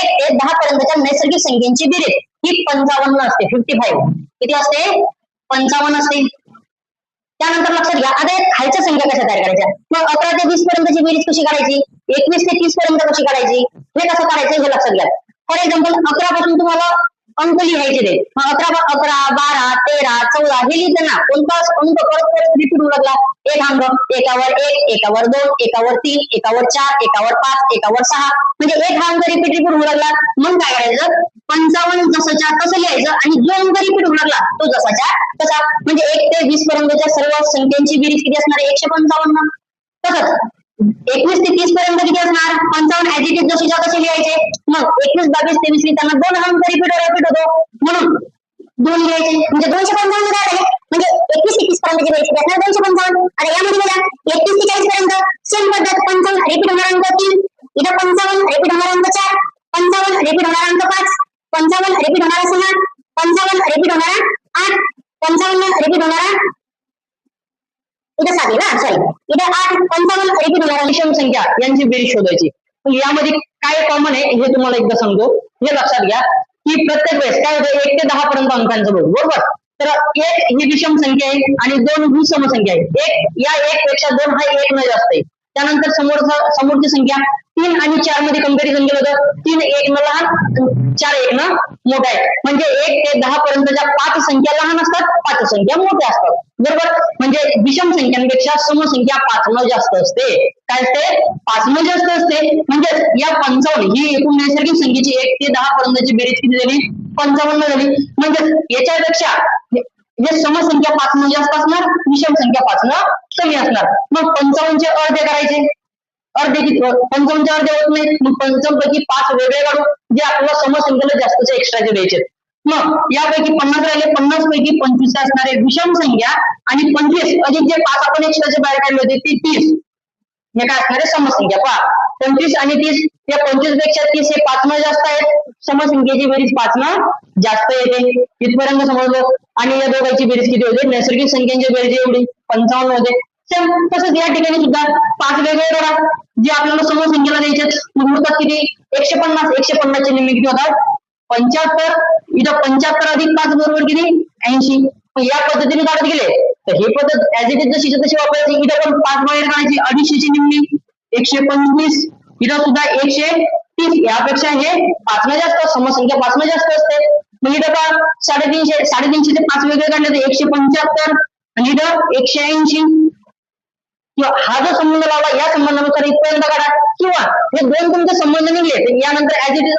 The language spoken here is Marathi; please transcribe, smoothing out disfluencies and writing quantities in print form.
1 ते 10 पर्यंतच्या नैसर्गिक संख्येची बेरीज ही 55 असते. 55 किती असते? 55 असते. त्यानंतर लक्षात घ्या, आता खालच्या संख्या कशा तयार करायच्या. मग 11 ते 20 पर्यंतची बेरीज कशी काढायची, 21 ते 30 पर्यंत कशी काढायची, हे कसं काढायचं हे लक्षात घ्या. फॉर एक्झाम्पल 11 पासून तुम्हाला अंक लिहायचे ते. मग 11, 12, 13, 14 हे लिहिताना कोणता अंक परत रिपीट होऊ लागला. एक अंक, एकावर 1, एकावर 2, एकावर 3, एकावर 4, एकावर 5, एकावर 6, म्हणजे एक हा अंक रिपीट होऊ लागला. मग काय करायचं, 55 जसाच्या तसं लिहायचं आणि जो अंक रिपीट होऊ लागला तो जसाच्या तसा. म्हणजे 1 ते 20 पर्यंतच्या सर्व संख्यांची बेरीज किती असणार आहे, 155. तसंच 21 ते 30 पर्यंत किती असणार, 55 ऍज इट इज जशीच्या तसे लिहायचे. मग 21, 22, 23 लिहिताना 2 अंक रिपीट होतो म्हणून 2 लिहायचे. म्हणजे 255 काय झाले, म्हणजे 21 ते 30 पर्यंतची बेरीज किती असणार, 255. आता यामध्ये बघा 31 ते 40 पर्यंत सेम पद्धत. 55 रिपीट होणार अंक 3, इथं 55 रिपीट होणार अंक 4, 55 रिपीट होणार अंक 5, 55 रिपीट होणारा 6, 55 रिपीट होणारा 8, 55 रिपीट होणारा इथं 7 ना, सॉरी इथं 8, 55 रिपीट होणारा विषम संख्या यांची बेरीज शोधायची. यामध्ये काय कॉमन आहे हे तुम्हाला एकदा सांगतो. हे लक्षात घ्या की प्रत्येक वेळेस काय होतं, 1 ते 10 पर्यंत अंकांचं बघ, बरोबर. तर 1 ही विषम संख्या आहे आणि 2 ही सम संख्या आहे. 1 या 1 पेक्षा 2 हा 1 न जास्त आहे. त्यानंतर समोरची संख्या 3 आणि 4 मध्ये कंपॅरिझन केलं होतं. 3 1 न लहान, 4 1 न मोठा आहे. म्हणजे 1 ते 10 पर्यंतच्या 5 संख्या लहान असतात, 5 संख्या मोठ्या असतात, बरोबर. म्हणजे विषम संख्यांपेक्षा समसंख्या 5 न जास्त असते. काय असते, 5 न जास्त असते. म्हणजे या 55 ही एकूण नैसर्गिक संख्येची 1 ते 10 पर्यंतची बेरीज किती झाली, 55 झाली. म्हणजे याच्यापेक्षा जे समसंख्या 5 न जास्त असणार, विषम संख्या 5 न कमी असणार. मग 55 चे अर्धे करायचे. अर्धे किती, 55 चे अर्धे होत नाही. मग 55 पैकी 5 वेगळे काढू जे आपल्याला समसंख्येला जास्तचे एक्स्ट्राचे द्यायचे. मग यापैकी 50 राहिले, 50 पैकी 25 असणारे विषम संख्या आणि 25 अधिक जे 5 आपण एक्स्ट्राचे बाहेर काढले होते ते 30 हे काय असणारे समसंख्या. पहा 25 आणि 30, या 25 पेक्षा 30 हे 5 न जास्त आहेत. समसंख्येची बेरीज 5 न जास्त येते. इथपर्यंत समजलं. आणि या दोघांची बेरीज किती होते, नैसर्गिक संख्यांची बेरीज एवढी 55 होते. तसंच या ठिकाणी सुद्धा 5 वेगळे करा जे आपल्याला समसंख्येला द्यायचे. मग होतात किती, 150. 150 चे निम्मे किती होतात, 75. इथं 75 अधिक 5 बरोबर किती, 80. या पद्धतीने काढत गेले तर ही पद्धत ऍज इट इज जशी तशी वापरायची. इथं पण 5 बाहेर काढायची. 250 ची निम्मी 125. इथं सुद्धा 130. यापेक्षा हे 5 न जास्त, समसंख्या 5 न जास्त असते. मग इथं का 350 ते 5 वेगळे काढले तर 175 आणि इथं 180. हा जो संबंध लावला या संबंधानुसार इथपर्यंत काढा. किंवा हे दोन तुमचे संबंध निघले तर यानंतर ऍज इट इज